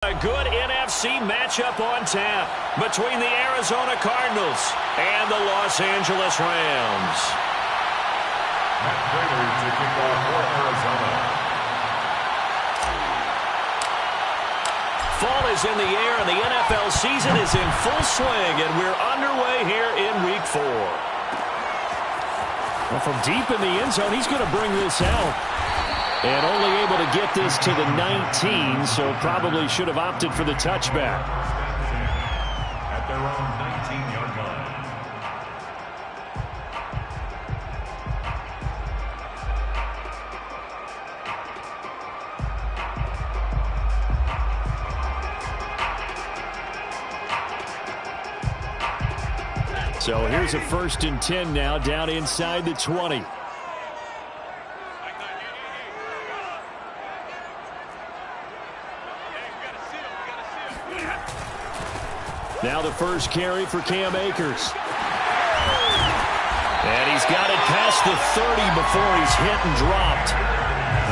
A good NFC matchup on tap between the Arizona Cardinals and the Los Angeles Rams. Ready to kick off for Arizona. Fall is in the air and the NFL season is in full swing, and we're underway here in Week 4. Well, from deep in the end zone, he's going to bring this out. And only able to get this to the 19, so probably should have opted for the touchback. At their own 19-yard line. So here's a 1st and 10 now, down inside the 20. Now the first carry for Cam Akers. And he's got it past the 30 before he's hit and dropped.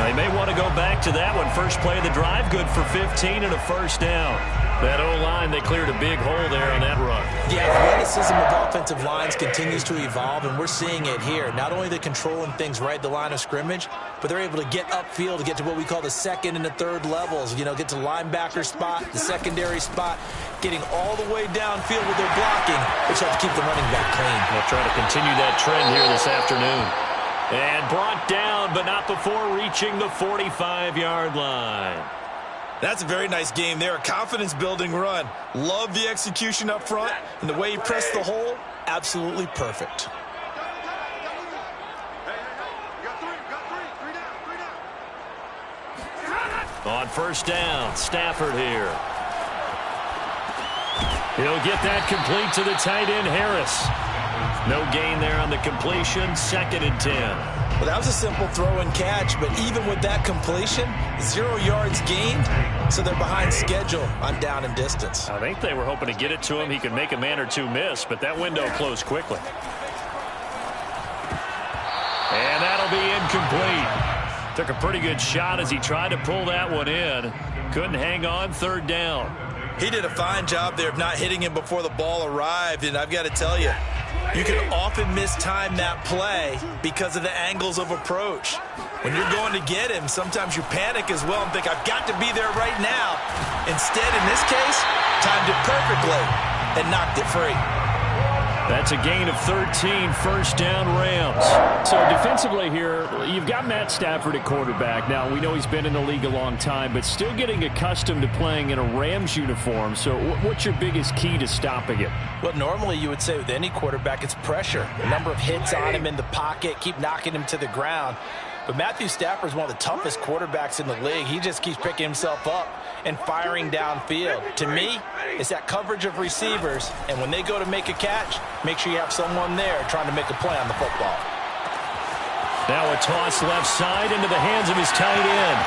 They may want to go back to that one. First play of the drive, good for 15 and a first down. That O-line, they cleared a big hole there on that run. The athleticism of offensive lines continues to evolve, and we're seeing it here. Not only the controlling things right at the line of scrimmage, but they're able to get upfield to get to what we call the second and the third levels. You know, get to linebacker spot, the secondary spot, getting all the way downfield with their blocking, which helps keep the running back clean. They'll try to continue that trend here this afternoon. And brought down, but not before reaching the 45-yard line. That's a very nice game there. A confidence-building run. Love the execution up front, and the way he pressed the hole, absolutely perfect. On first down, Stafford here. He'll get that complete to the tight end, Harris. No gain there on the completion, 2nd and 10. Well, that was a simple throw and catch, but even with that completion, 0 yards gained, so they're behind schedule on down and distance. I think they were hoping to get it to him. He could make a man or two miss, but that window closed quickly. And that'll be incomplete. Took a pretty good shot as he tried to pull that one in. Couldn't hang on, 3rd down. He did a fine job there of not hitting him before the ball arrived, and I've got to tell you, you can often mistime that play because of the angles of approach. When you're going to get him, sometimes you panic as well and think, I've got to be there right now. Instead, in this case, timed it perfectly and knocked it free. That's a gain of 13, 1st down Rams. So defensively here, you've got Matt Stafford at quarterback. Now, we know he's been in the league a long time, but still getting accustomed to playing in a Rams uniform. So what's your biggest key to stopping it? Well, normally you would say with any quarterback, it's pressure. A number of hits on him in the pocket, keep knocking him to the ground. But Matthew Stafford is one of the toughest quarterbacks in the league. He just keeps picking himself up and firing downfield. To me, it's that coverage of receivers, and when they go to make a catch, make sure you have someone there trying to make a play on the football. Now a toss left side into the hands of his tight end.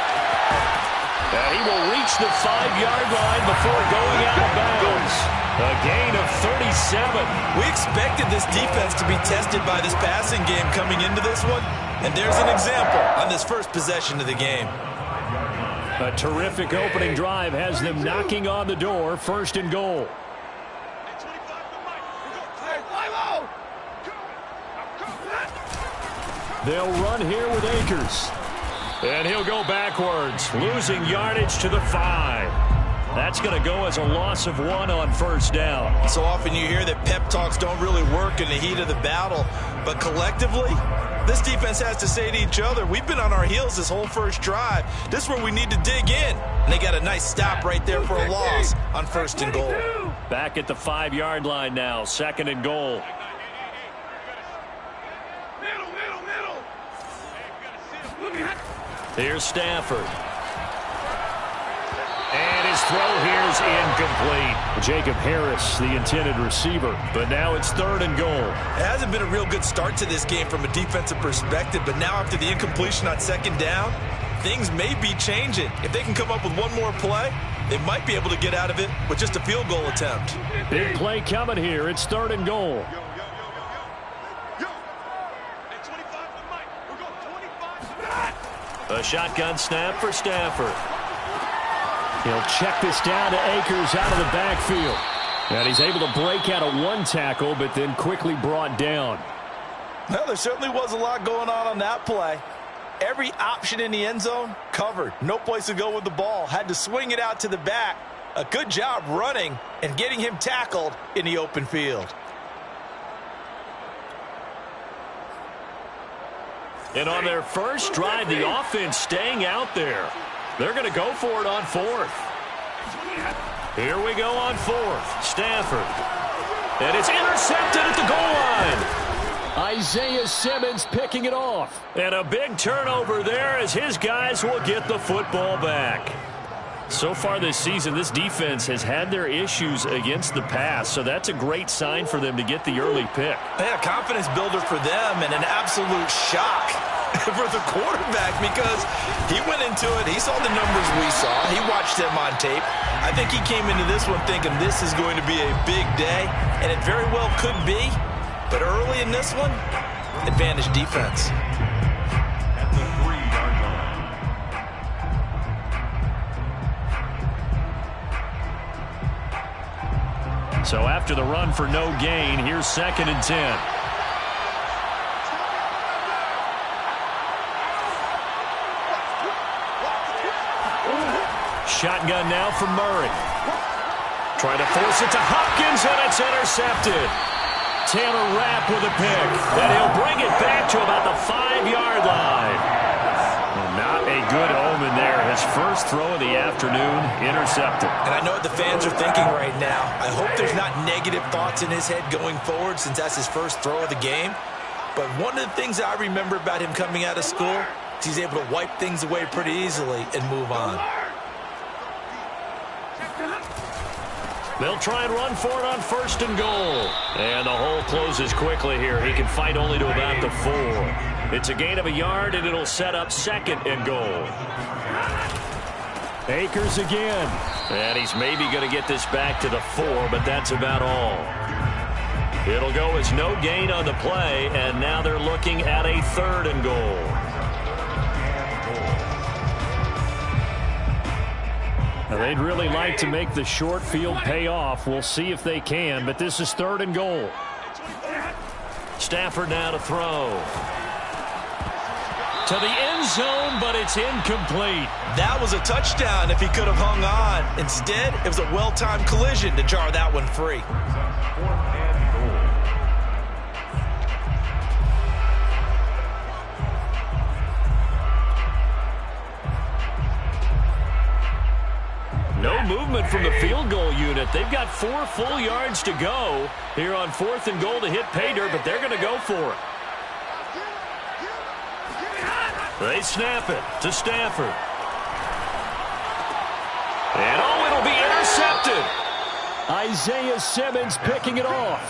And he will reach the 5-yard line before going out of bounds. A gain of 37. We expected this defense to be tested by this passing game coming into this one, and there's an example on this first possession of the game. A terrific opening drive has them knocking on the door, 1st and goal. They'll run here with Akers. And he'll go backwards, losing yardage to the 5. That's going to go as a loss of 1 on 1st down. So often you hear that pep talks don't really work in the heat of the battle, but collectively, this defense has to say to each other, we've been on our heels this whole first drive. This is where we need to dig in. And they got a nice stop right there for a loss on 1st and goal. Back at the 5-yard line now, 2nd and goal. Here's Stafford. And his throw here is incomplete. Jacob Harris, the intended receiver. But now it's 3rd and goal. It hasn't been a real good start to this game from a defensive perspective, but now after the incompletion on 2nd down, things may be changing. If they can come up with one more play, they might be able to get out of it with just a field goal attempt. Big play coming here. It's 3rd and goal. A shotgun snap for Stafford. He'll check this down to Akers out of the backfield. And he's able to break out of one tackle, but then quickly brought down. Well, there certainly was a lot going on that play. Every option in the end zone covered. No place to go with the ball. Had to swing it out to the back. A good job running and getting him tackled in the open field. And on their first drive, the offense staying out there. They're going to go for it on fourth. Here we go on fourth. Stafford. And it's intercepted at the goal line. Isaiah Simmons picking it off. And a big turnover there as his guys will get the football back. So far this season, this defense has had their issues against the pass, so that's a great sign for them to get the early pick. Yeah, confidence builder for them and an absolute shock for the quarterback because he went into it. He saw the numbers we saw. He watched them on tape. I think he came into this one thinking this is going to be a big day, and it very well could be. But early in this one, advantage defense. At the 3-yard line. So after the run for no gain, here's 2nd and 10. Shotgun now from Murray. Trying to force it to Hopkins, and it's intercepted. Taylor Rapp with a pick, and he'll bring it back to about the 5-yard line. Not a good omen there. His first throw of the afternoon, intercepted. And I know what the fans are thinking right now. I hope there's not negative thoughts in his head going forward since that's his first throw of the game. But one of the things I remember about him coming out of school is he's able to wipe things away pretty easily and move on. They'll try and run for it on 1st and goal. And the hole closes quickly here. He can fight only to about the 4. It's a gain of a yard, and it'll set up 2nd and goal. Akers again. And he's maybe going to get this back to the 4, but that's about all. It'll go as no gain on the play, and now they're looking at a 3rd and goal. Now they'd really like to make the short field pay off. We'll see if they can, but this is 3rd and goal. Stafford now to throw. To the end zone, but it's incomplete. That was a touchdown if he could have hung on. Instead, it was a well-timed collision to jar that one free. 4th and goal. No movement from the field goal unit. They've got 4 full yards to go here on 4th and goal to hit pay dirt, but they're going to go for it. They snap it to Stafford. And it'll be intercepted. Isaiah Simmons picking it off.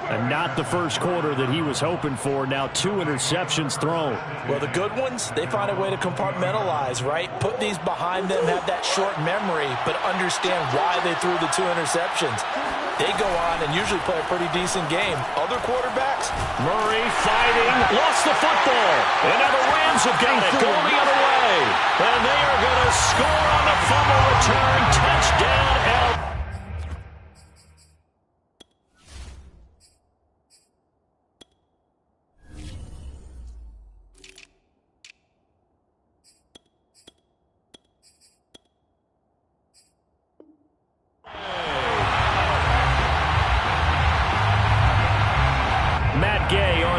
And not the first quarter that he was hoping for. Now 2 interceptions thrown. Well, the good ones, they find a way to compartmentalize, right? Put these behind them, have that short memory, but understand why they threw the 2 interceptions. They go on and usually play a pretty decent game. Other quarterbacks? Murray fighting, lost the football. And now the Rams have got it going the other way. And they are going to score on the fumble return. Touchdown, L.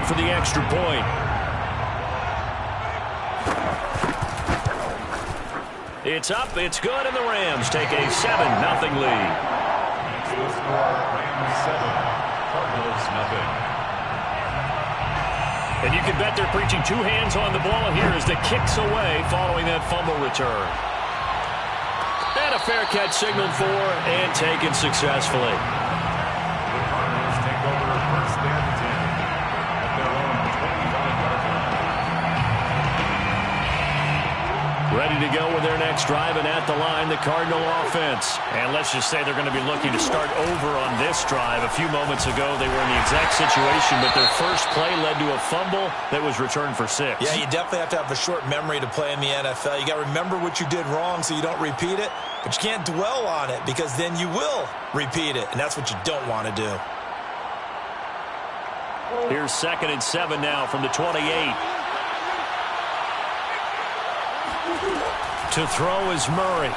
For the extra point. It's up, it's good, and the Rams take a 7-0 lead. The score, Rams 7, Cardinals 0. And you can bet they're preaching 2 hands on the ball here as the kicks away following that fumble return. And a fair catch signaled for and taken successfully. The Cardinals take over 1st and 10. Ready to go with their next drive, and at the line, the Cardinal offense. And let's just say they're going to be looking to start over on this drive. A few moments ago, they were in the exact situation, but their first play led to a fumble that was returned for 6. Yeah, you definitely have to have a short memory to play in the NFL. You got to remember what you did wrong so you don't repeat it. But you can't dwell on it because then you will repeat it, and that's what you don't want to do. Here's 2nd and 7 now from the 28. To throw is Murray.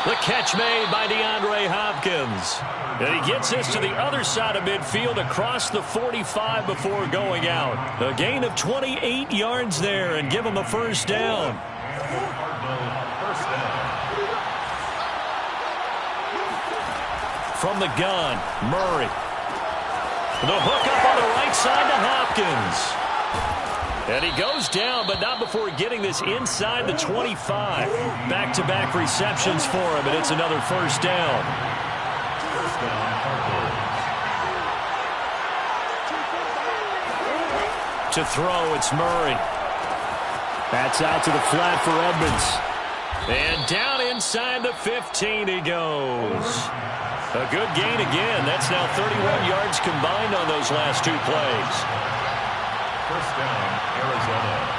The catch made by DeAndre Hopkins. And he gets this to the other side of midfield across the 45 before going out. A gain of 28 yards there and give him a first down. From the gun, Murray. The hook up on the right side to Hopkins. And he goes down, but not before getting this inside the 25. Back-to-back receptions for him, and it's another first down. To throw, it's Murray. That's out to the flat for Edmonds. And down inside the 15 he goes. A good gain again. That's now 31 yards combined on those last 2 plays. First down, Arizona.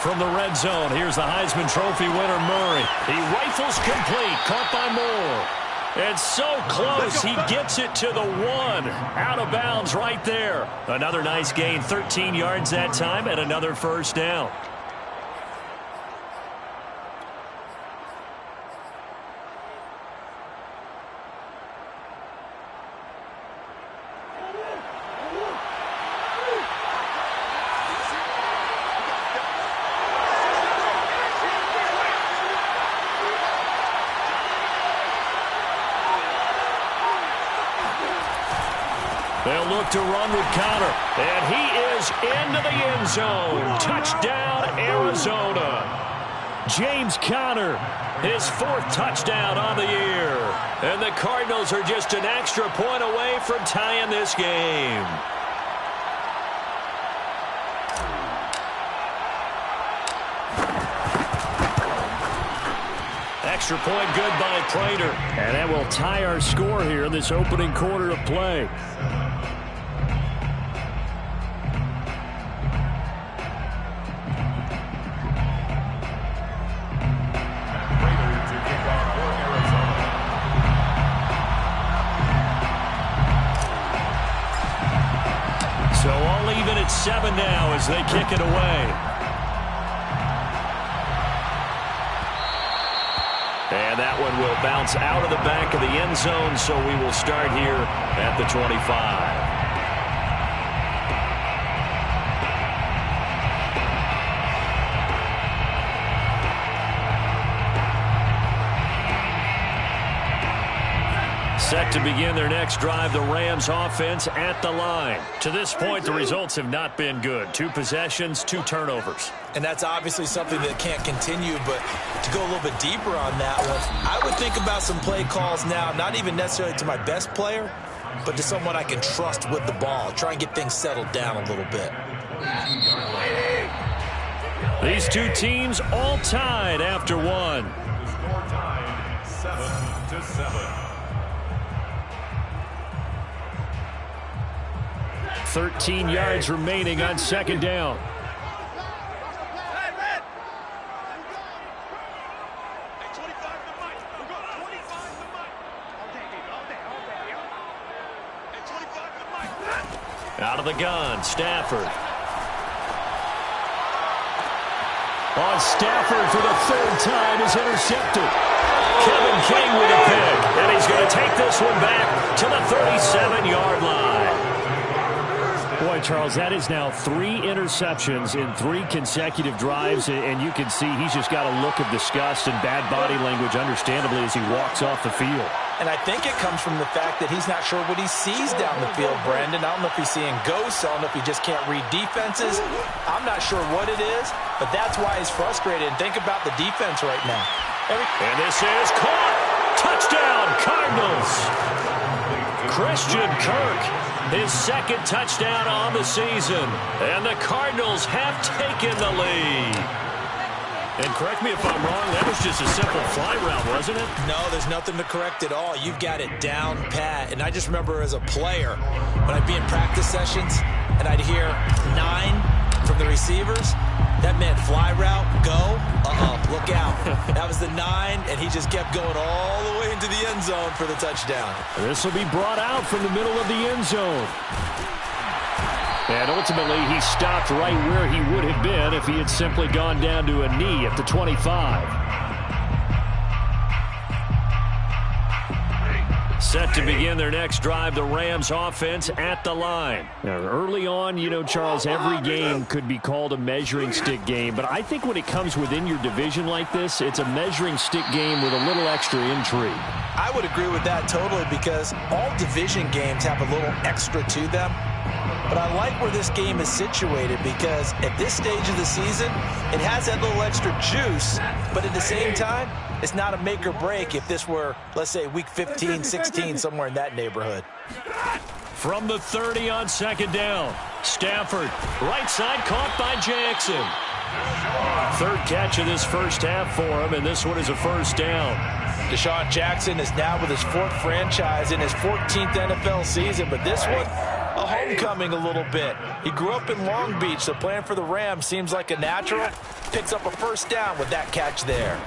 From the red zone, here's the Heisman Trophy winner, Murray. He rifles complete, caught by Moore. And so close, he gets it to the 1. Out of bounds right there. Another nice gain, 13 yards that time, and another first down. They'll look to run with Connor, and he is into the end zone. Touchdown, Arizona. James Conner, his 4th touchdown on the year. And the Cardinals are just an extra point away from tying this game. Extra point good by Prater. And that will tie our score here in this opening quarter of play. So all even at 7 now as they kick it away. And that one will bounce out of the back of the end zone, so we will start here at the 25. Set to begin their next drive, the Rams offense at the line. To this point, the results have not been good. 2 possessions, 2 turnovers. And that's obviously something that can't continue, but to go a little bit deeper on that one, I would think about some play calls now, not even necessarily to my best player, but to someone I can trust with the ball. Try and get things settled down a little bit. These 2 teams all tied after 1. The score tied 7-7. 13 yards remaining on 2nd down. Out of the gun, Stafford. On Stafford for the 3rd time is intercepted. Kevin King with a pick, and he's going to take this one back to the 37-yard line. Boy, Charles, that is now 3 interceptions in 3 consecutive drives, and you can see he's just got a look of disgust and bad body language, understandably, as he walks off the field. And I think it comes from the fact that he's not sure what he sees down the field, Brandon. I don't know if he's seeing ghosts. I don't know if he just can't read defenses. I'm not sure what it is, but that's why he's frustrated. And think about the defense right now. And this is caught. Touchdown, Cardinals. Christian Kirk, his 2nd touchdown on the season. And the Cardinals have taken the lead. And correct me if I'm wrong, that was just a simple fly route, wasn't it? No, there's nothing to correct at all. You've got it down pat. And I just remember as a player, when I'd be in practice sessions and I'd hear 9 from the receivers, that meant fly route, go, look out. That was the 9, and he just kept going all the way into the end zone for the touchdown. This will be brought out from the middle of the end zone. And ultimately, he stopped right where he would have been if he had simply gone down to a knee at the 25. Set to begin their next drive, the Rams offense at the line. Now, early on, you know, Charles, every game could be called a measuring stick game, but I think when it comes within your division like this, it's a measuring stick game with a little extra intrigue. I would agree with that totally, because all division games have a little extra to them. But I like where this game is situated, because at this stage of the season, it has that little extra juice, but at the same time, it's not a make or break if this were, let's say, week 15, 16, somewhere in that neighborhood. From the 30 on second down, Stafford, right side, caught by Jackson. Third catch of this first half for him, and this one is a first down. Deshaun Jackson is now with his 4th franchise in his 14th NFL season, but this one, a homecoming a little bit. He grew up in Long Beach, so playing for the Rams seems like a natural. Picks up a first down with that catch there.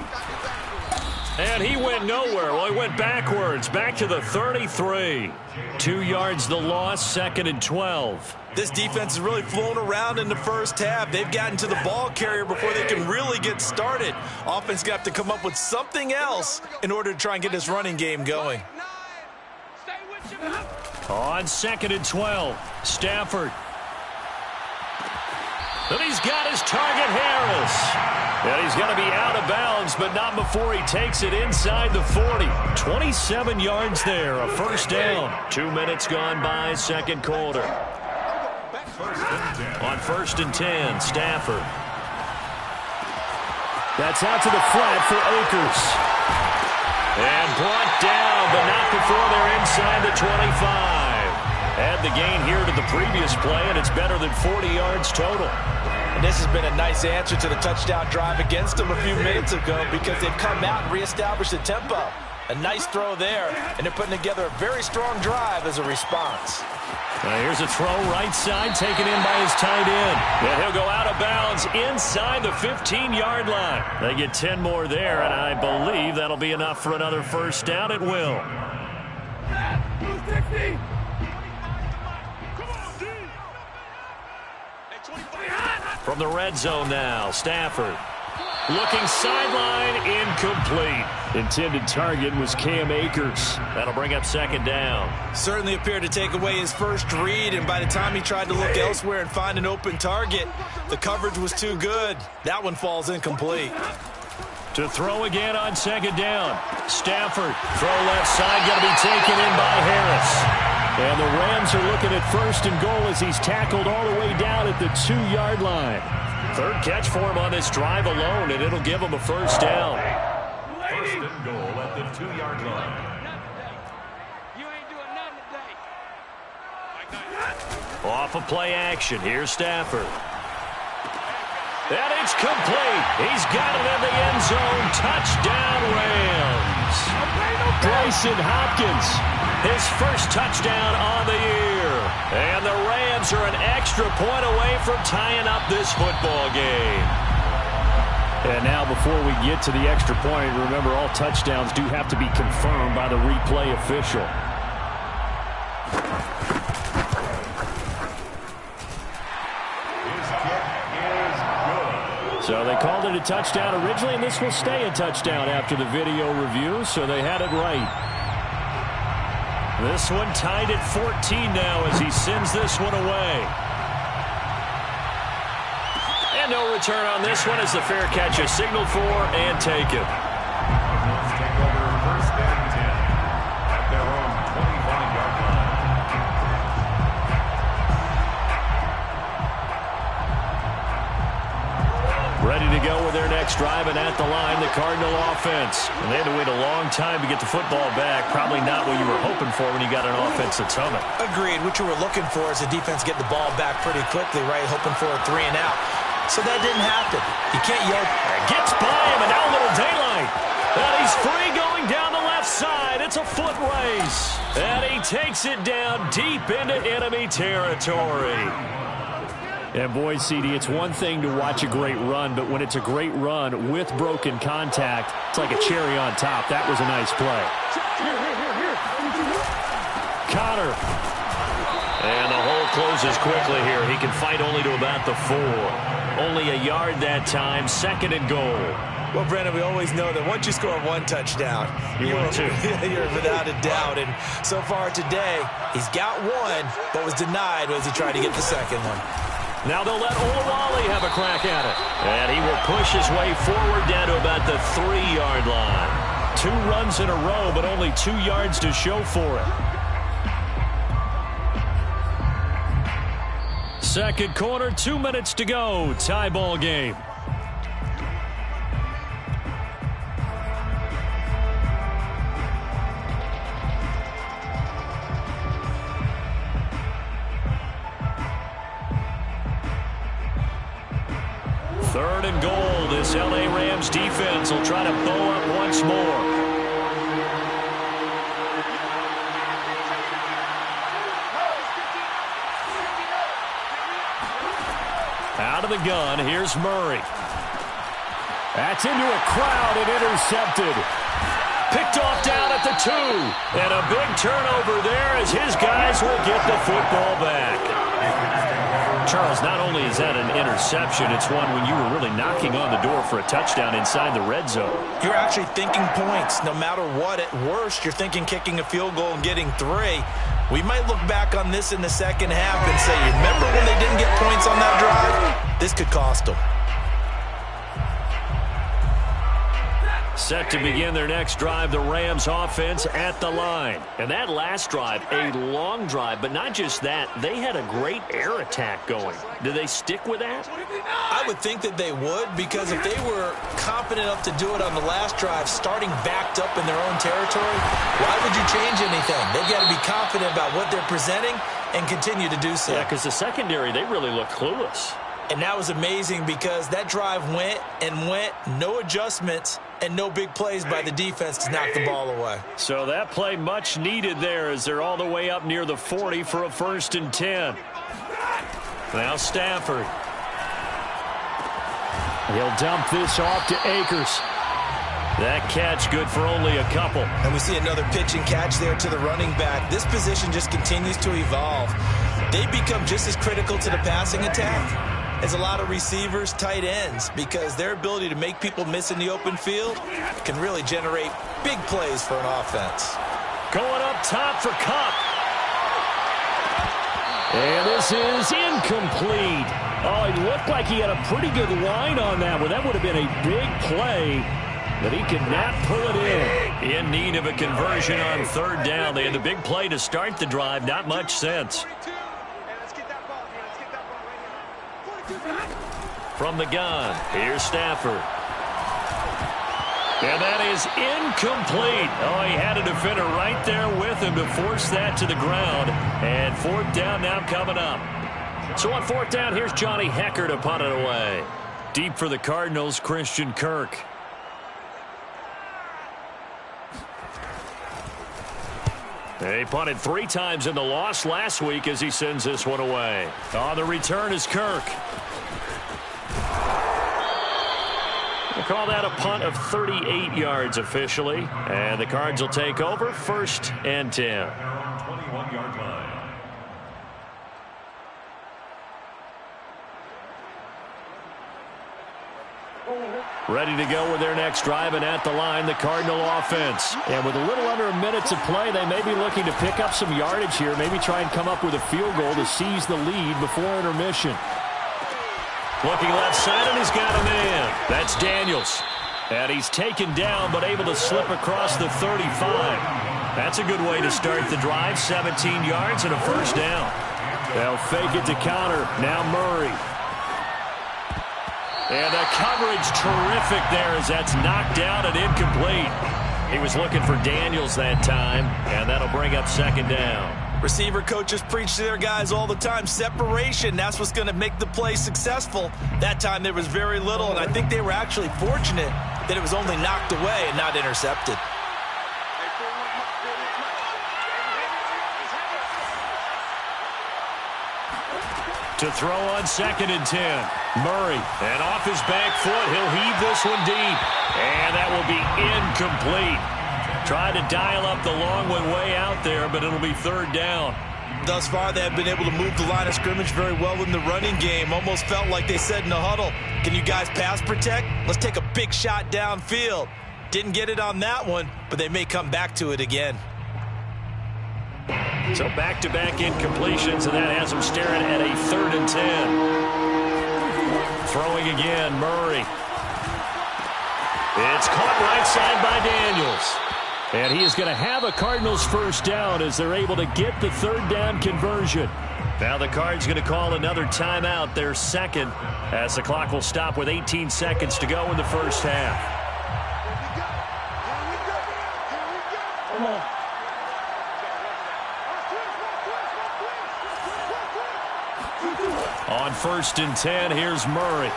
And he went nowhere. Well, he went backwards, back to the 33. 2 yards the loss, 2nd and 12. This defense has really flown around in the first half. They've gotten to the ball carrier before they can really get started. Offense got to come up with something else in order to try and get this running game going. On 2nd and 12, Stafford. And he's got his target, Harris. And he's going to be out of bounds, but not before he takes it inside the 40. 27 yards there, a first down. 2 minutes gone by, second quarter. On 1st and 10, Stafford. That's out to the flat for Akers. And brought down, but not before they're inside the 25. Add the gain here to the previous play, and it's better than 40 yards total. And this has been a nice answer to the touchdown drive against them a few minutes ago, because they've come out and reestablished the tempo. A nice throw there, and they're putting together a very strong drive as a response. Here's a throw right side, taken in by his tight end. And he'll go out of bounds inside the 15-yard line. They get 10 more there, and I believe that'll be enough for another first down. It will. From the red zone now, Stafford. Looking sideline, incomplete. Intended target was Cam Akers. That'll bring up second down. Certainly appeared to take away his first read, and by the time he tried to look elsewhere and find an open target, the coverage was too good. That one falls incomplete. To throw again on second down. Stafford, throw left side, going to be taken in by Harris. And the Rams are looking at 1st and goal as he's tackled all the way down at the 2-yard line. Third catch for him on this drive alone, and it'll give him a first down. 1st and goal at the 2-yard line. You ain't doing nothing today. Off of play action, here's Stafford. And it's complete. He's got it in the end zone. Touchdown, Rams. Bryson Hopkins, his first touchdown on the year. And the Rams are an extra point away from tying up this football game. And now before we get to the extra point, remember all touchdowns do have to be confirmed by the replay official. So they called it a touchdown originally, and this will stay a touchdown after the video review, so they had it right. This one tied at 14 now as he sends this one away. And no return on this one as the fair catch is signaled for and taken. Let's take over 1st and 10 at their own 25-yard line. Ready to go with their next drive, and at the line, the Cardinal offense. And they had to wait a long time to get the football back. Probably not what you were hoping for when you got an offense that's humming. Agreed. What you were looking for is the defense getting the ball back pretty quickly, right? Hoping for a 3 and out. so that didn't happen. You can't yell. Gets by him, and now a little daylight. And he's free going down the left side. It's a foot race. And he takes it down deep into enemy territory. And boy, CD, it's one thing to watch a great run, but when it's a great run with broken contact, it's like a cherry on top. That was a nice play. Connor. And the hole closes quickly here. He can fight only to about the 4. Only a yard that time, 2nd and goal. Well, Brandon, we always know that once you score 1 touchdown, you're without a doubt. And so far today, he's got 1, but was denied as he tried to get the 2nd one. Now they'll let Olawale have a crack at it. And he will push his way forward down to about the 3-yard line. 2 runs in a row, but only 2 yards to show for it. Second quarter, 2 minutes to go. Tie ball game. Third and goal. This LA Rams defense will try to bow up once more. Out of the gun, here's Murray. That's into a crowd and intercepted. Picked off down at the 2. And a big turnover there as his guys will get the football back. Charles, not only is that an interception, it's one when you were really knocking on the door for a touchdown inside the red zone. You're actually thinking points. No matter what, at worst, you're thinking kicking a field goal and getting 3. We might look back on this in the second half and say, you remember when they didn't get points on that drive? This could cost them. Set to begin their next drive, the Rams offense at the line. And that last drive, a long drive, but not just that, they had a great air attack going. Do they stick with that? I would think that they would, because if they were confident enough to do it on the last drive, starting backed up in their own territory, why would you change anything? They've got to be confident about what they're presenting and continue to do so. Yeah, because the secondary, they really look clueless. And that was amazing because that drive went and went, no adjustments, and no big plays by the defense to knock the ball away. So that play much needed there as they're all the way up near the 40 for a 1st and 10. Now Stafford. He'll dump this off to Akers. That catch good for only a couple. And we see another pitch and catch there to the running back. This position just continues to evolve. They become just as critical to the passing attack as a lot of receivers, tight ends, because their ability to make people miss in the open field can really generate big plays for an offense. Going up top for Kupp. And this is incomplete. Oh, it looked like he had a pretty good line on that one. That would have been a big play, but he could not pull it in. In need of a conversion on 3rd down. They had the big play to start the drive. Not much sense. From the gun, here's Stafford. And that is incomplete. Oh, he had a defender right there with him to force that to the ground. And 4th down now coming up. So on 4th down, here's Johnny Hecker to punt it away. Deep for the Cardinals, Christian Kirk. They punted 3 times in the loss last week as he sends this one away. On the return is Kirk. We'll call that a punt of 38 yards officially. And the Cards will take over 1st and 10. 21-yard line. Ready to go with their next drive, and at the line, the Cardinal offense. And with a little under a minute to play, they may be looking to pick up some yardage here, maybe try and come up with a field goal to seize the lead before intermission. Looking left side, and he's got a man. That's Daniels. And he's taken down, but able to slip across the 35. That's a good way to start the drive. 17 yards and a 1st down. They'll fake it to counter. Now Murray. And the coverage terrific there as that's knocked down and incomplete. He was looking for Daniels that time, and that'll bring up 2nd down. Receiver coaches preach to their guys all the time. Separation, that's what's going to make the play successful. That time there was very little, and I think they were actually fortunate that it was only knocked away and not intercepted. To throw on 2nd and 10. Murray, and off his back foot, he'll heave this one deep. And that will be incomplete. Tried to dial up the long one way out there, but it'll be 3rd down. Thus far, they have been able to move the line of scrimmage very well in the running game. Almost felt like they said in the huddle, can you guys pass protect? Let's take a big shot downfield. Didn't get it on that one, but they may come back to it again. So back-to-back incompletions, and that has them staring at a 3rd and 10. Throwing again, Murray. It's caught right side by Daniels. And he is going to have a Cardinals first down as they're able to get the 3rd down conversion. Now the Cards going to call another timeout, their 2nd, as the clock will stop with 18 seconds to go in the first half. Come on. On 1st and 10, here's Murray.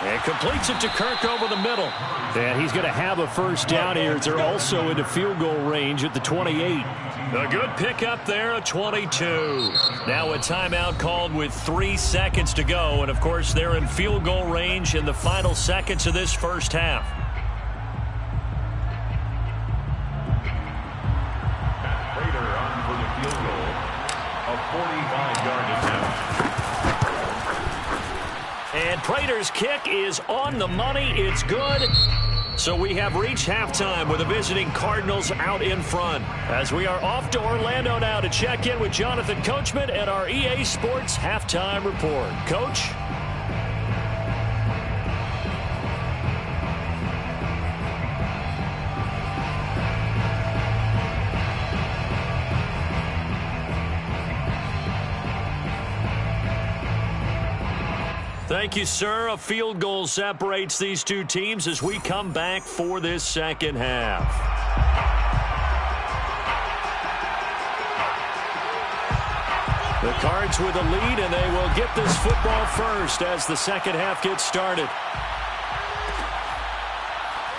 And completes it to Kirk over the middle. And he's going to have a first down here. They're also into field goal range at the 28. A good pickup there, a 22. Now a timeout called with 3 seconds to go. And, of course, they're in field goal range in the final seconds of this first half. Prater on for the field goal. A 45-yard attempt. And Prater's kick is on the money. It's good. So we have reached halftime with the visiting Cardinals out in front. As we are off to Orlando now to check in with Jonathan Coachman at our EA Sports Halftime Report. Coach? Thank you, sir. A field goal separates these two teams as we come back for this second half. The Cards with a lead, and they will get this football first as the second half gets started.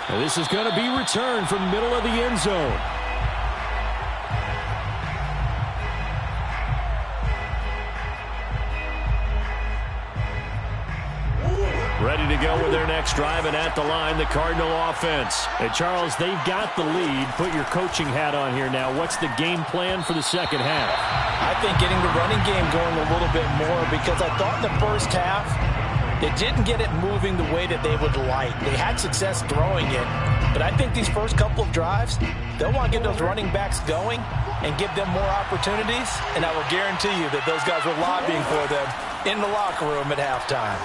And this is going to be returned from middle of the end zone. Ready to go with their next drive, and at the line, the Cardinal offense. And Charles, they've got the lead. Put your coaching hat on here now. What's the game plan for the second half? I think getting the running game going a little bit more, because I thought in the first half they didn't get it moving the way that they would like. They had success throwing it, but I think these first couple of drives, they'll want to get those running backs going and give them more opportunities, and I will guarantee you that those guys were lobbying for them in the locker room at halftime.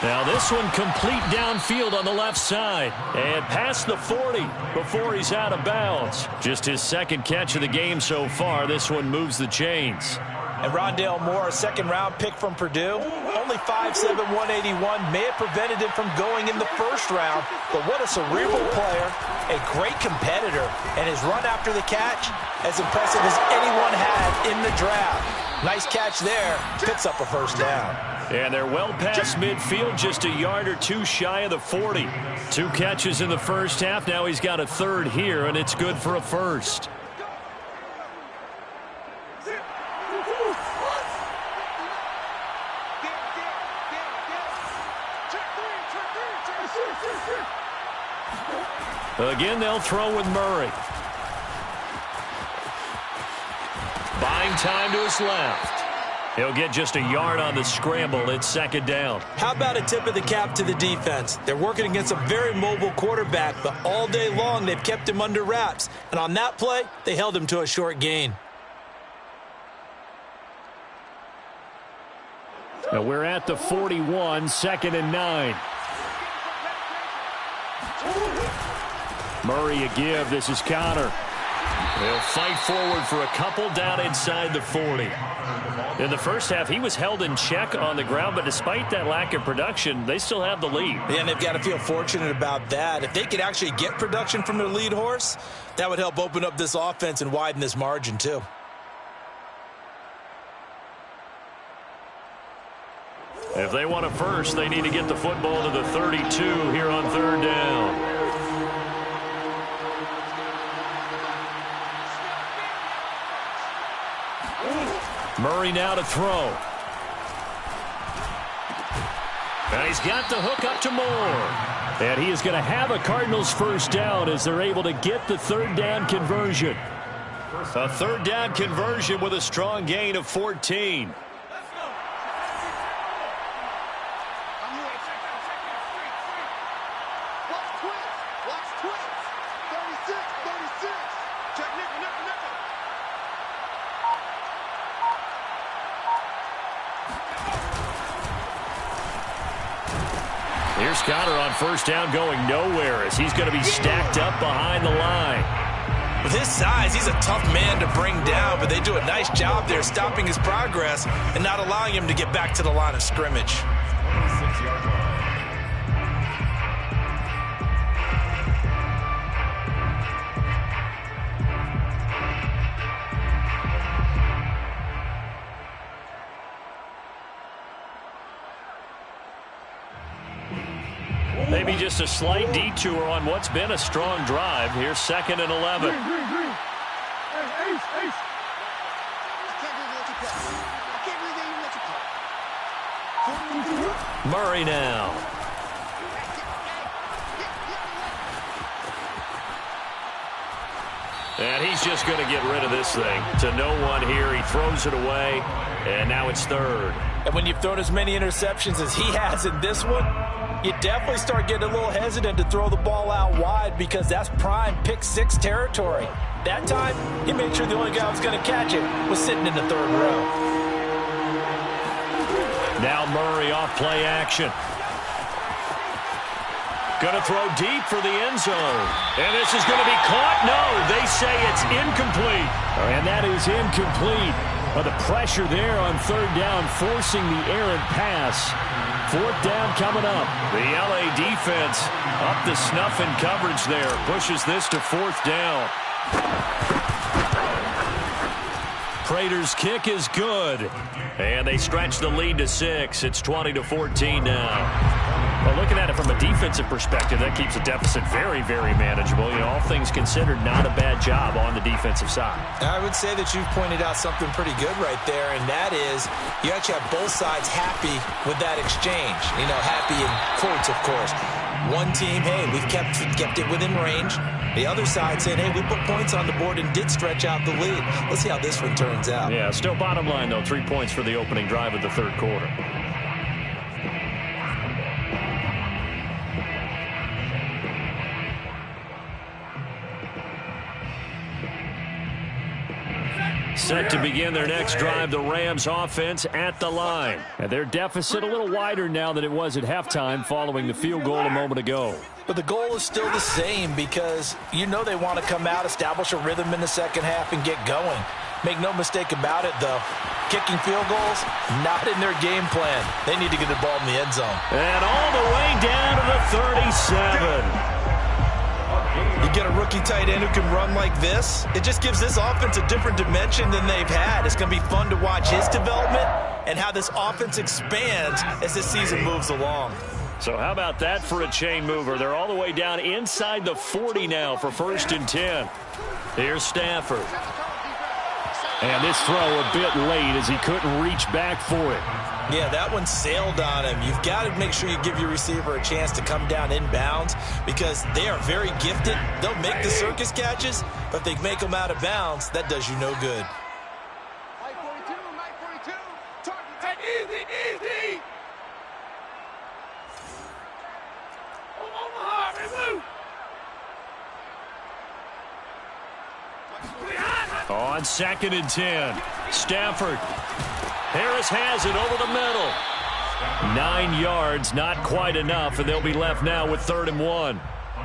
Now this one complete downfield on the left side and past the 40 before he's out of bounds. Just his second catch of the game so far. This one moves the chains. And Rondale Moore, a second-round pick from Purdue, only 5'7", 181, may have prevented him from going in the first round. But what a cerebral player, a great competitor, and his run after the catch, as impressive as anyone had in the draft. Nice catch there, picks up a first down. And they're well past midfield, just a yard or two shy of the 40. 2 catches in the first half. Now he's got a third here, and it's good for a first. Again, they'll throw with Murray. Buying time to his left. He'll get just a yard on the scramble. It's second down. How about a tip of the cap to the defense? They're working against a very mobile quarterback, but all day long they've kept him under wraps. And on that play, they held him to a short gain. Now we're at the 41, 2nd and 9. Murray a give. This is Connor. He'll fight forward for a couple down inside the 40. In the first half, he was held in check on the ground, but despite that lack of production, they still have the lead. Yeah, and they've got to feel fortunate about that. If they could actually get production from their lead horse, that would help open up this offense and widen this margin too. If they want a first, they need to get the football to the 32 here on third down. Murray now to throw. And he's got the hook up to Moore. And he is going to have a Cardinals first down as they're able to get the third down conversion. A third down conversion with a strong gain of 14. Here's Connor on first down going nowhere as he's going to be stacked up behind the line. With his size, he's a tough man to bring down, but they do a nice job there stopping his progress and not allowing him to get back to the line of scrimmage. 26-yard line. Maybe just a slight detour on what's been a strong drive. Here's 2nd and 11. Murray now. And he's just going to get rid of this thing. To no one here. He throws it away. And now it's 3rd. And when you've thrown as many interceptions as he has in this one, you definitely start getting a little hesitant to throw the ball out wide because that's prime pick 6 territory. That time, he made sure the only guy who was going to catch it was sitting in the 3rd row. Now Murray off play action. Going to throw deep for the end zone. And this is going to be caught. No, they say it's incomplete. And that is incomplete. The pressure there on 3rd down, forcing the errant pass. 4th down coming up. The LA defense up the snuff in coverage there. Pushes this to 4th down. Prater's kick is good. And they stretch the lead to 6. It's 20-14 now. Well, looking at it from a defensive perspective, that keeps the deficit very, very manageable. You know, all things considered, not a bad job on the defensive side. I would say that you've pointed out something pretty good right there, and that is you actually have both sides happy with that exchange. You know, happy in quotes, of course. One team, hey, we've kept it within range. The other side saying, hey, we put points on the board and did stretch out the lead. Let's see how this one turns out. Yeah, still bottom line, though, 3 points for the opening drive of the 3rd quarter. Set to begin their next drive, the Rams offense at the line. And their deficit a little wider now than it was at halftime following the field goal a moment ago. But the goal is still the same because you know they want to come out, establish a rhythm in the second half, and get going. Make no mistake about it, though. Kicking field goals, not in their game plan. They need to get the ball in the end zone. And all the way down to the 37. You get a rookie tight end who can run like this, it just gives this offense a different dimension than they've had. It's going to be fun to watch his development and how this offense expands as this season moves along. So how about that for a chain mover? They're all the way down inside the 40 now for 1st and 10. Here's Stafford. And this throw a bit late as he couldn't reach back for it. Yeah, that one sailed on him. You've got to make sure you give your receiver a chance to come down inbounds because they are very gifted. They'll make the circus catches, but if they make them out of bounds, that does you no good. Mike 42, target, easy. On 2nd and 10, Stafford. Harris has it over the middle. 9 yards, not quite enough, and they'll be left now with 3rd and 1.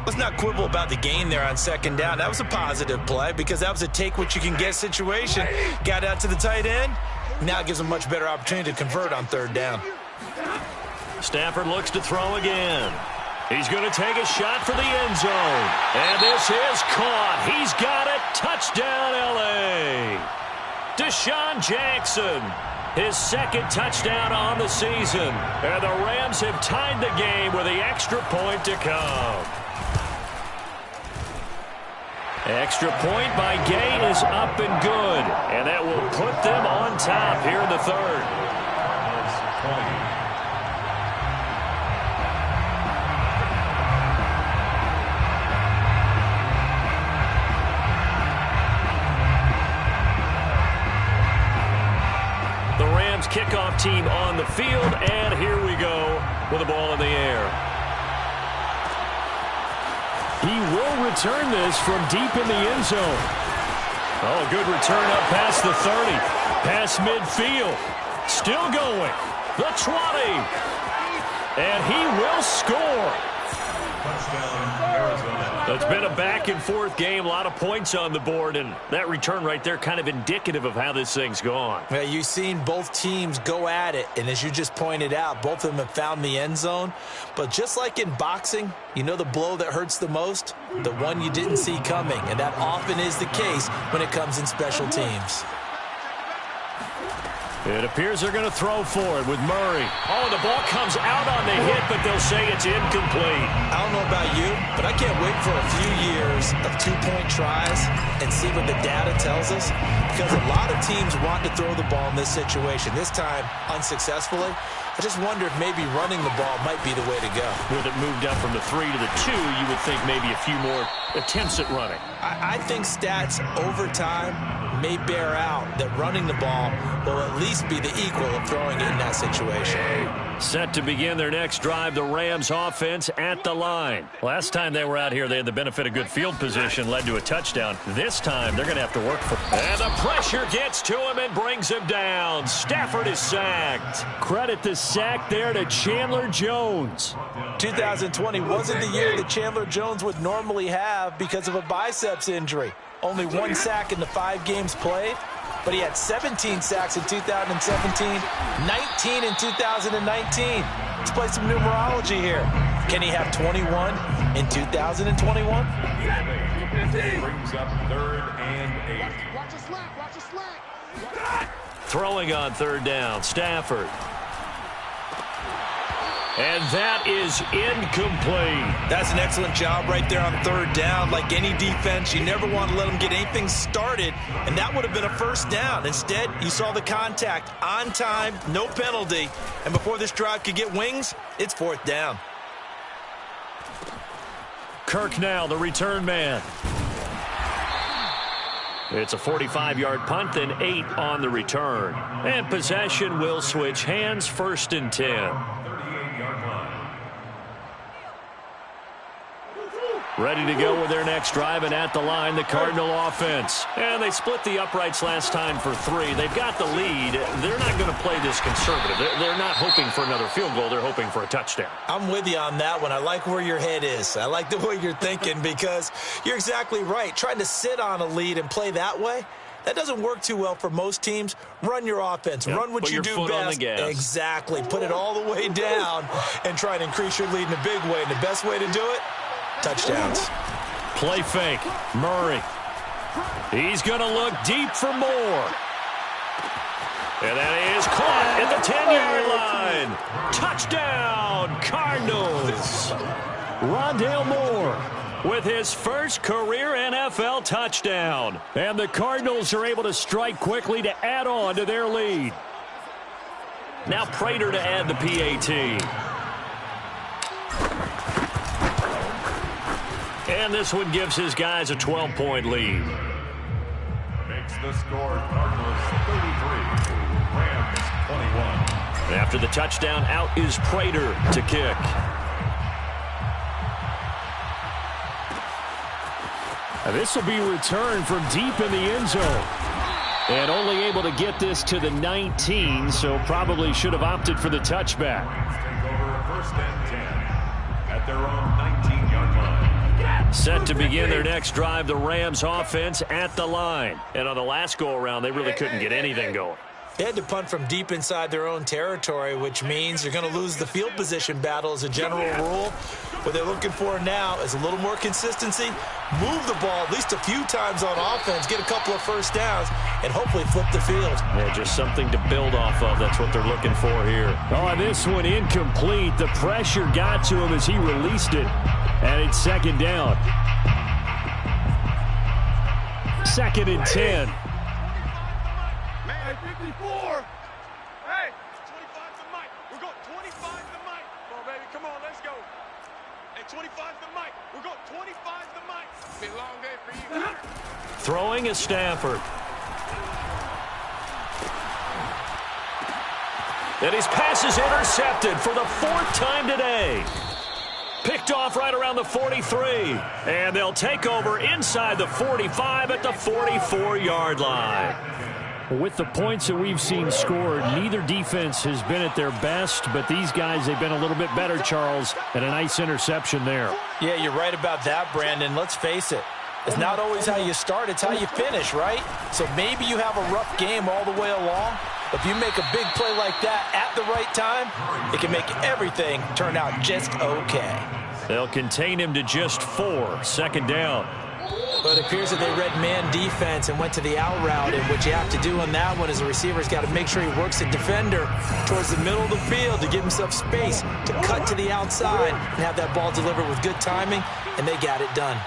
Let's not quibble about the gain there on second down. That was a positive play because that was a take-what-you-can-get situation. Got out to the tight end. Now it gives them a much better opportunity to convert on third down. Stafford looks to throw again. He's going to take a shot for the end zone. And this is caught. He's got it. Touchdown, L.A. Deshaun Jackson, his second touchdown on the season. And the Rams have tied the game with the extra point to come. Extra point by Gay is up and good. And that will put them on top here in the third. The Rams kickoff team on the field, and here we go with the ball in the air. He will return this from deep in the end zone. Oh, good return up past the 30. Past midfield. Still going. The 20. And he will score. Touchdown, Arizona. It's been a back-and-forth game, a lot of points on the board, and that return right there kind of indicative of how this thing's gone. Yeah, you've seen both teams go at it, and as you just pointed out, both of them have found the end zone. But just like in boxing, you know the blow that hurts the most? The one you didn't see coming, and that often is the case when it comes in special teams. It appears they're going to throw for it with Murray. Oh, the ball comes out on the hit, but they'll say it's incomplete. I don't know about you, but I can't wait for a few years of two-point tries and see what the data tells us, because a lot of teams want to throw the ball in this situation. This time, unsuccessfully. I just wonder if maybe running the ball might be the way to go. With it moved up from the 3 to the 2, you would think maybe a few more attempts at running. I think stats over time may bear out that running the ball will at least be the equal of throwing it in that situation. Set to begin their next drive, the Rams offense at the line. Last time they were out here, they had the benefit of good field position, led to a touchdown. This time, they're going to have to work for it. And the pressure gets to him and brings him down. Stafford is sacked. Credit the sack there to Chandler Jones. 2020 wasn't the year that Chandler Jones would normally have because of a biceps injury. Only 1 sack in the 5 games played, but he had 17 sacks in 2017, 19 in 2019. Let's play some numerology here. Can he have 21 in 2021? Brings up 3rd and 8. Watch a slant, watch a slant. Throwing on third down, Stafford. And that is incomplete. That's an excellent job right there on third down. Like any defense, you never want to let them get anything started, and that would have been a first down. Instead, you saw the contact on time, no penalty, and before this drive could get wings, it's 4th down. Kirk now, the return man. It's a 45-yard punt, then 8 on the return. And possession will switch hands, 1st and 10. Ready to go with their next drive, and at the line, the Cardinal offense. And they split the uprights last time for 3. They've got the lead. They're not going to play this conservative. They're not hoping for another field goal. They're hoping for a touchdown. I'm with you on that one. I like where your head is. I like the way you're thinking because you're exactly right. Trying to sit on a lead and play that way, that doesn't work too well for most teams. Run your offense. Yep. Run what you do best. Exactly. Put it all the way down and try to increase your lead in a big way. And the best way to do it, touchdowns. Play fake. Murray. He's going to look deep for more. And that is caught at the 10-yard line. Touchdown, Cardinals. Rondale Moore with his first career NFL touchdown. And the Cardinals are able to strike quickly to add on to their lead. Now Prater to add the PAT. And this one gives his guys a 12-point lead. Makes the score Cardinals 33, Rams 21. After the touchdown, out is Prater to kick. This will be returned from deep in the end zone. And only able to get this to the 19, so probably should have opted for the touchback. Take over 1st and 10 at their own 19-yard line. Set to begin their next drive, the Rams offense at the line. And on the last go-around, they really couldn't get anything going. They had to punt from deep inside their own territory, which means you're going to lose the field position battle as a general rule. What they're looking for now is a little more consistency, move the ball at least a few times on offense, get a couple of first downs, and hopefully flip the field. Yeah, just something to build off of. That's what they're looking for here. Oh, this one incomplete. The pressure got to him as he released it. And it's second down. 2nd and 10. Hey, 54. Hey, 25 to Mike. We're going 25 to Mike. Come on, baby. Come on, let's go. Hey, 25 to Mike. We're going 25 to Mike. It's been a long day for you. Throwing is Stafford. And his pass is intercepted for the 4th time today. Picked off right around the 43. And they'll take over inside the 45 at the 44-yard line. With the points that we've seen scored, neither defense has been at their best, but these guys, they've been a little bit better, Charles, and a nice interception there. Yeah, you're right about that, Brandon. Let's face it. It's not always how you start, it's how you finish, right? So maybe you have a rough game all the way along, but if you make a big play like that at the right time, it can make everything turn out just okay. They'll contain him to just 4, 2nd down. But it appears that they read man defense and went to the out route, and what you have to do on that one is the receiver's got to make sure he works the defender towards the middle of the field to give himself space to cut to the outside and have that ball delivered with good timing, and they got it done.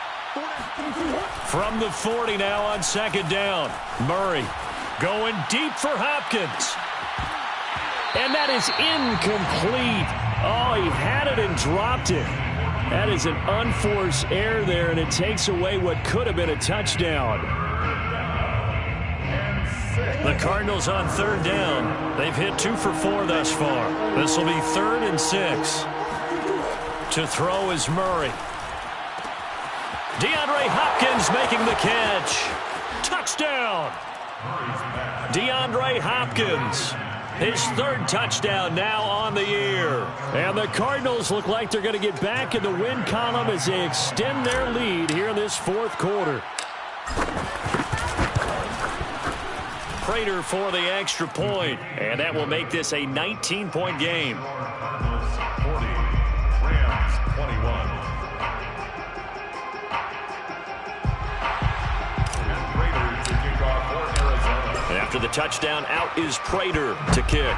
From the 40 now on 2nd down. Murray going deep for Hopkins. And that is incomplete. Oh, he had it and dropped it. That is an unforced error there, and it takes away what could have been a touchdown. The Cardinals on 3rd down. They've hit 2 for 4 thus far. This will be 3rd and 6. To throw is Murray. DeAndre Hopkins making the catch. Touchdown. DeAndre Hopkins. His 3rd touchdown now on the year. And the Cardinals look like they're going to get back in the win column as they extend their lead here in this 4th quarter. Prater for the extra point. And that will make this a 19-point game. 40, Rams 21. After the touchdown, out is Prater to kick.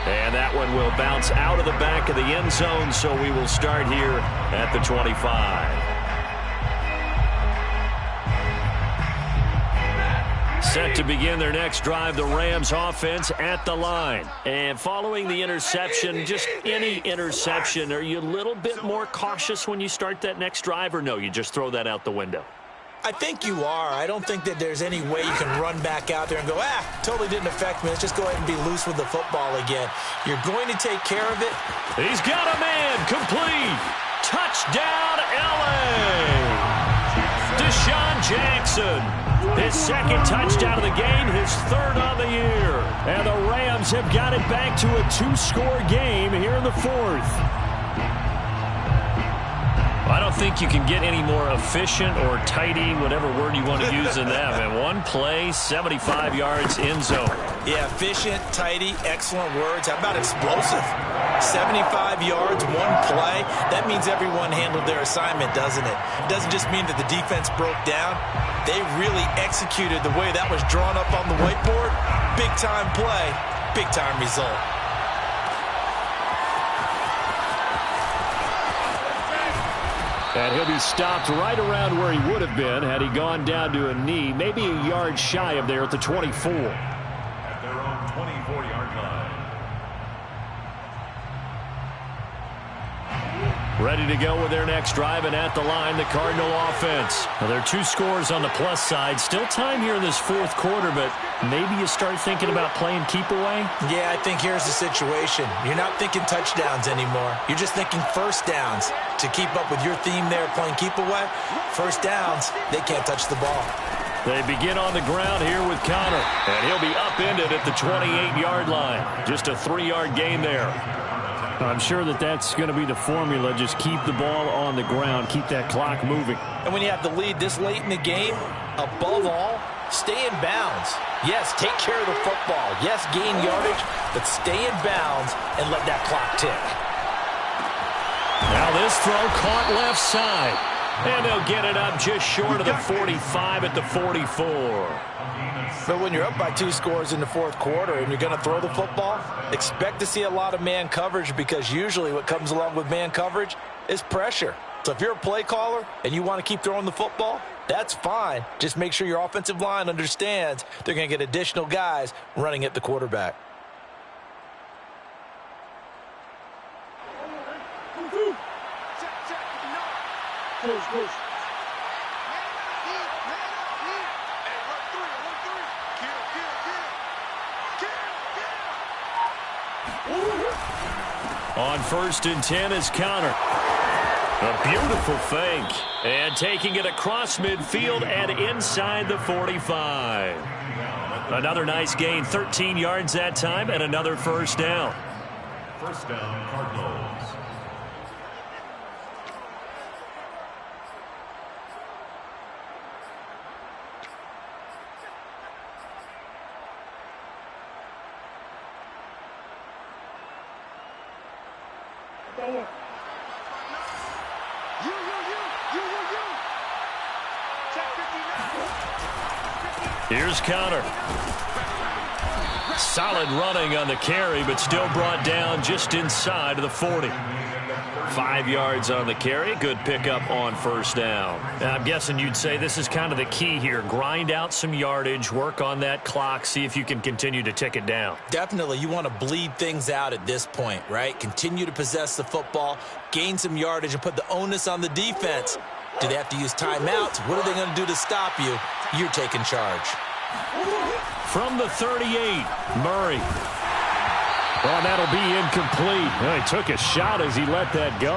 And that one will bounce out of the back of the end zone, so we will start here at the 25. Set to begin their next drive, the Rams offense at the line. And following the interception, just any interception, are you a little bit more cautious when you start that next drive, or no, you just throw that out the window? I think you are. I don't think that there's any way you can run back out there and go, totally didn't affect me. Let's just go ahead and be loose with the football again. You're going to take care of it. He's got a man, complete. Touchdown, L.A. Deshaun Jackson. His 2nd touchdown of the game, his 3rd on the year. And the Rams have got it back to a 2-score game here in the 4th. I don't think you can get any more efficient or tidy, whatever word you want to use in that. And one play, 75 yards in zone. Yeah, efficient, tidy, excellent words. How about explosive? 75 yards, one play. That means everyone handled their assignment, doesn't it? It doesn't just mean that the defense broke down. They really executed the way that was drawn up on the whiteboard. Big-time play, big-time result. And he'll be stopped right around where he would have been had he gone down to a knee, maybe a yard shy of there at the 24. At their own 24-yard line. Ready to go with their next drive, and at the line, the Cardinal offense. Well, there are 2 scores on the plus side. Still time here in this 4th quarter, but maybe you start thinking about playing keep away? Yeah, I think here's the situation. You're not thinking touchdowns anymore. You're just thinking first downs. To keep up with your theme there, playing keep away, first downs, they can't touch the ball. They begin on the ground here with Connor, and he'll be upended at the 28-yard line. Just a 3-yard gain there. I'm sure that that's going to be the formula. Just keep the ball on the ground. Keep that clock moving. And when you have the lead this late in the game, above all, stay in bounds. Yes, take care of the football. Yes, gain yardage, but stay in bounds and let that clock tick. Now this throw caught left side. And they'll get it up just short of the 45 at the 44. But when you're up by 2 scores in the fourth quarter and you're going to throw the football, expect to see a lot of man coverage, because usually what comes along with man coverage is pressure. So if you're a play caller and you want to keep throwing the football, that's fine. Just make sure your offensive line understands they're going to get additional guys running at the quarterback. On 1st and 10 is Counter. A beautiful fake. And taking it across midfield and inside the 45. Another nice gain, 13 yards that time, and another first down. First down, Cardinals. Here's Counter. Solid running on the carry, but still brought down just inside of the 40. 5 yards on the carry. Good pickup on first down. Now, I'm guessing you'd say this is kind of the key here. Grind out some yardage, work on that clock, see if you can continue to tick it down. Definitely, you want to bleed things out at this point, right? Continue to possess the football, gain some yardage, and put the onus on the defense. Do they have to use timeouts? What are they going to do to stop you? You're taking charge. From the 38, Murray. Well, that'll be incomplete. Well, he took a shot as he let that go.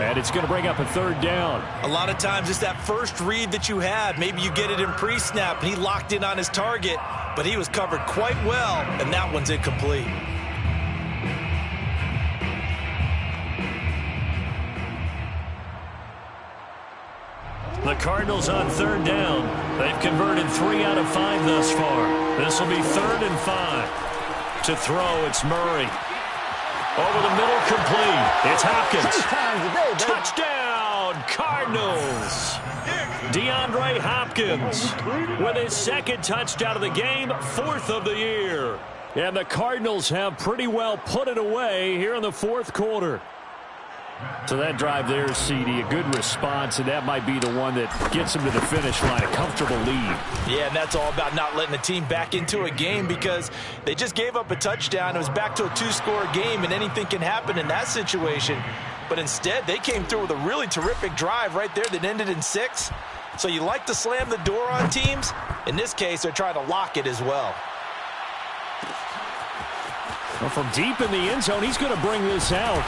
And it's going to bring up a third down. A lot of times it's that first read that you had. Maybe you get it in pre-snap, and he locked in on his target, but he was covered quite well, and that one's incomplete. The Cardinals on third down. They've converted 3 out of 5 thus far. This will be 3rd and 5. To throw, it's Murray. Over the middle, complete. It's Hopkins. Touchdown, Cardinals. DeAndre Hopkins with his 2nd touchdown of the game, 4th of the year. And the Cardinals have pretty well put it away here in the 4th quarter. So that drive there, CD, a good response, and that might be the one that gets them to the finish line, a comfortable lead. Yeah, and that's all about not letting the team back into a game, because they just gave up a touchdown. It was back to a 2-score game, and anything can happen in that situation. But instead, they came through with a really terrific drive right there that ended in 6. So you like to slam the door on teams. In this case, they're trying to lock it as well. Well, from deep in the end zone, he's going to bring this out.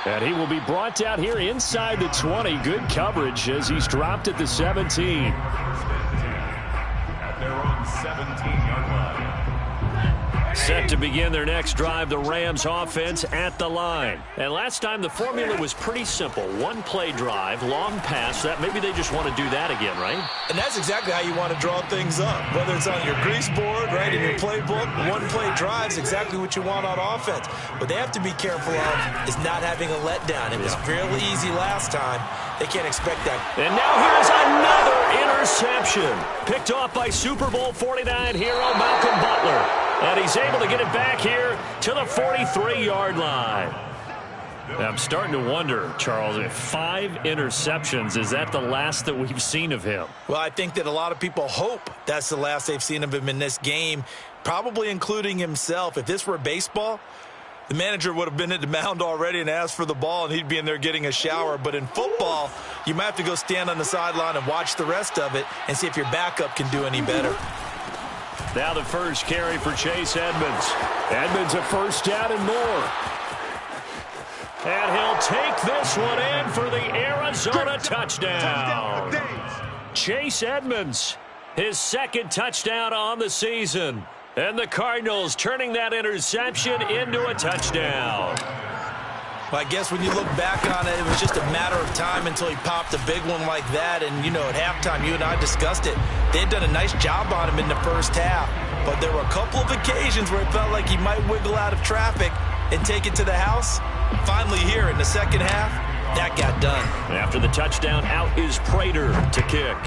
And he will be brought down here inside the 20. Good coverage as he's dropped at the 17. At their own 17-yard line. Set to begin their next drive, the Rams offense at the line. And last time the formula was pretty simple. 1-play drive, long pass. That maybe they just want to do that again, right? And that's exactly how you want to draw things up. Whether it's on your grease board, right, in your playbook, 1-play drive is exactly what you want on offense. What they have to be careful of is not having a letdown. It was fairly easy last time. They can't expect that. And now here's another interception. Picked off by Super Bowl 49 hero Malcolm Butler. And he's able to get it back here to the 43-yard line. I'm starting to wonder, Charles, if 5 interceptions, is that the last that we've seen of him? Well, I think that a lot of people hope that's the last they've seen of him in this game, probably including himself. If this were baseball, the manager would have been at the mound already and asked for the ball, and he'd be in there getting a shower. But in football, you might have to go stand on the sideline and watch the rest of it and see if your backup can do any better. Now the first carry for Chase Edmonds. Edmonds a first down and more. And he'll take this one in for the Arizona touchdown. Chase Edmonds, his 2nd touchdown on the season. And the Cardinals turning that interception into a touchdown. Well, I guess when you look back on it, it was just a matter of time until he popped a big one like that. And, you know, at halftime, you and I discussed it. They had done a nice job on him in the first half. But there were a couple of occasions where it felt like he might wiggle out of traffic and take it to the house. Finally here in the second half, that got done. After the touchdown, out is Prater to kick.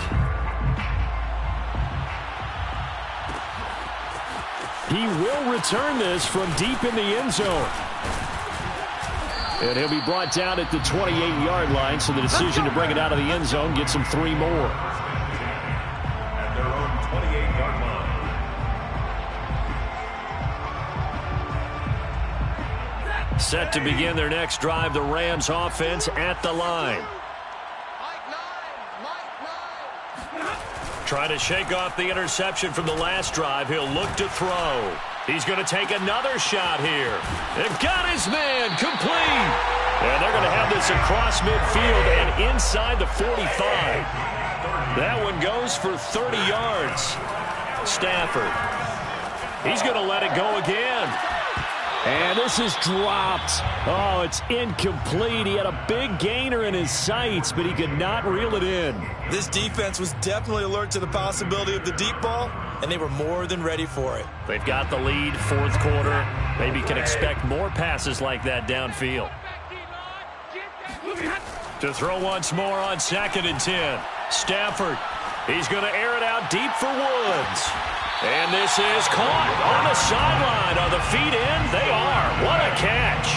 He will return this from deep in the end zone. And he'll be brought down at the 28-yard line, so the decision to bring it out of the end zone gets him 3 more. At their own 28-yard line. Set to begin their next drive, the Rams offense at the line. Trying to shake off the interception from the last drive. He'll look to throw. He's going to take another shot here. They've got his man complete. And they're going to have this across midfield and inside the 45. That one goes for 30 yards. Stafford. He's going to let it go again. And this is dropped. Oh, it's incomplete. He had a big gainer in his sights, but he could not reel it in. This defense was definitely alert to the possibility of the deep ball, and they were more than ready for it. They've got the lead, fourth quarter. Maybe can expect more passes like that downfield. To throw once more on 2nd and 10. Stafford. He's going to air it out deep for Woods. And this is caught on the sideline. Are the feet in? They are. What a catch.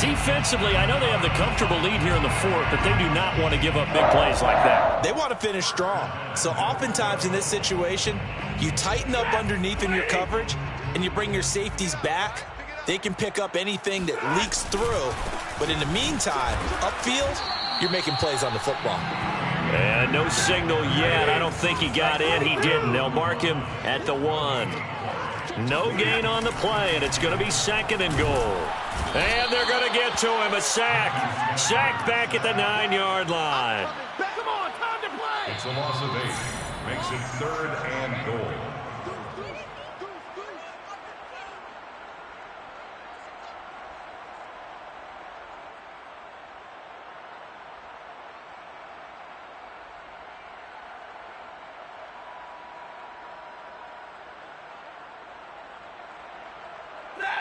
Defensively, I know they have the comfortable lead here in the fourth, but they do not want to give up big plays like that. They want to finish strong. So oftentimes in this situation, you tighten up underneath in your coverage, and you bring your safeties back. They can pick up anything that leaks through. But in the meantime, upfield, you're making plays on the football. And no signal yet. I don't think he got in. He didn't. They'll mark him at the 1. No gain on the play, and it's going to be 2nd and goal. And they're going to get to him. A sack. Sack back at the 9-yard line. Come on, time to play. It's a loss of 8. Makes it 3rd and goal.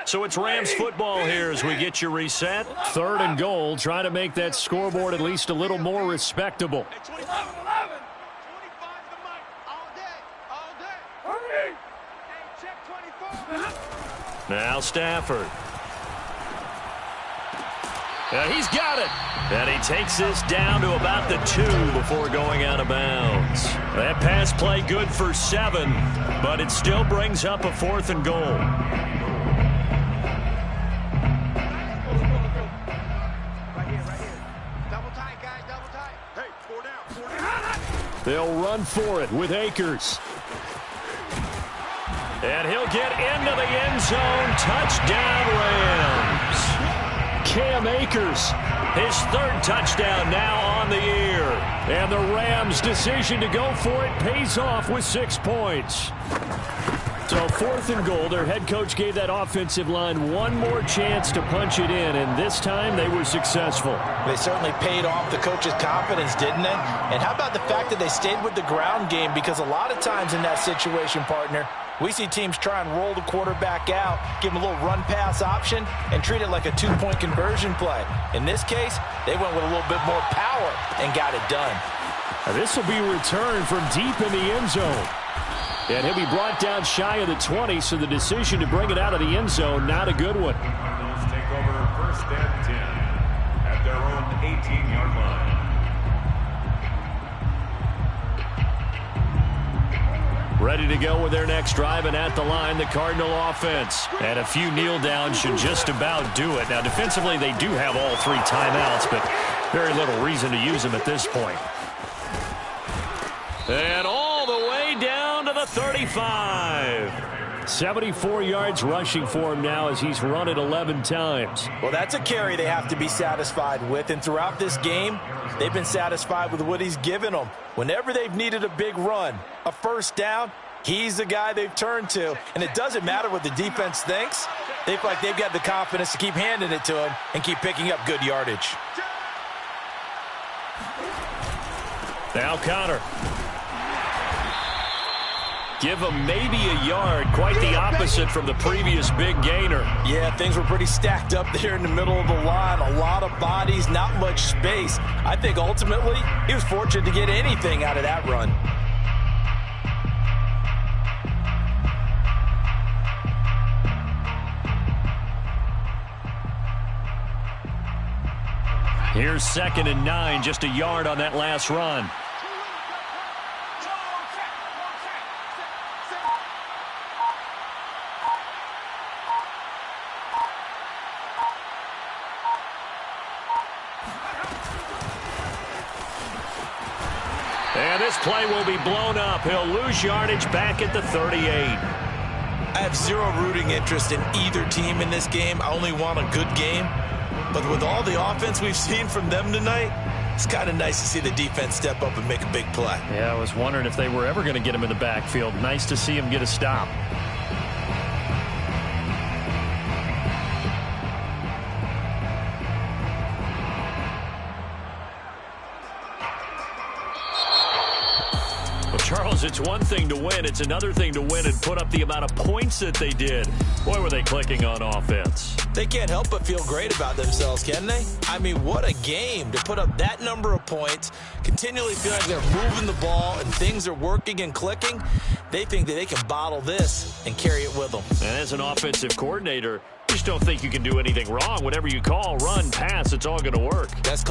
So it's Rams football here as we get you reset. 3rd and goal. Trying to make that scoreboard at least a little more respectable. Hey, 25 the mic. All day. Hey, check 24. Now Stafford. And he's got it. And he takes this down to about the 2 before going out of bounds. That pass play good for 7, but it still brings up a 4th and goal. They'll run for it with Akers. And he'll get into the end zone. Touchdown, Rams. Cam Akers, his 3rd touchdown now on the year. And the Rams' decision to go for it pays off with 6 points. So 4th and goal, their head coach gave that offensive line one more chance to punch it in, and this time they were successful. They certainly paid off the coach's confidence, didn't they? And how about the fact that they stayed with the ground game? Because a lot of times in that situation, partner, we see teams try and roll the quarterback out, give him a little run-pass option, and treat it like a 2-point conversion play. In this case, they went with a little bit more power and got it done. Now this will be returned from deep in the end zone. And he'll be brought down shy of the 20, so the decision to bring it out of the end zone, not a good one. Let's take over 1st and 10 at their own 18-yard line. Ready to go with their next drive, and at the line, the Cardinal offense. And a few kneel downs should just about do it. Now, defensively, they do have all 3 timeouts, but very little reason to use them at this point. And all the way down to the 35. 74 yards rushing for him now as he's run it 11 times. Well, that's a carry they have to be satisfied with. And throughout this game, they've been satisfied with what he's given them. Whenever they've needed a big run, a 1st down, he's the guy they've turned to. And it doesn't matter what the defense thinks. They feel like they've got the confidence to keep handing it to him and keep picking up good yardage. Now Connor. Give him maybe a yard. Quite the opposite from the previous big gainer. Yeah, things were pretty stacked up there in the middle of the line. A lot of bodies, not much space. I think ultimately he was fortunate to get anything out of that run. Here's 2nd and 9, just a yard on that last run. And this play will be blown up. He'll lose yardage back at the 38. I have zero rooting interest in either team in this game. I only want a good game. But with all the offense we've seen from them tonight, it's kind of nice to see the defense step up and make a big play. Yeah, I was wondering if they were ever going to get him in the backfield. Nice to see him get a stop. Charles, it's one thing to win. It's another thing to win and put up the amount of points that they did. Boy, were they clicking on offense. They can't help but feel great about themselves, can they? I mean, what a game to put up that number of points, continually feel like they're moving the ball and things are working and clicking. They think that they can bottle this and carry it with them. And as an offensive coordinator, you just don't think you can do anything wrong. Whatever you call, run, pass, it's all going to work. That's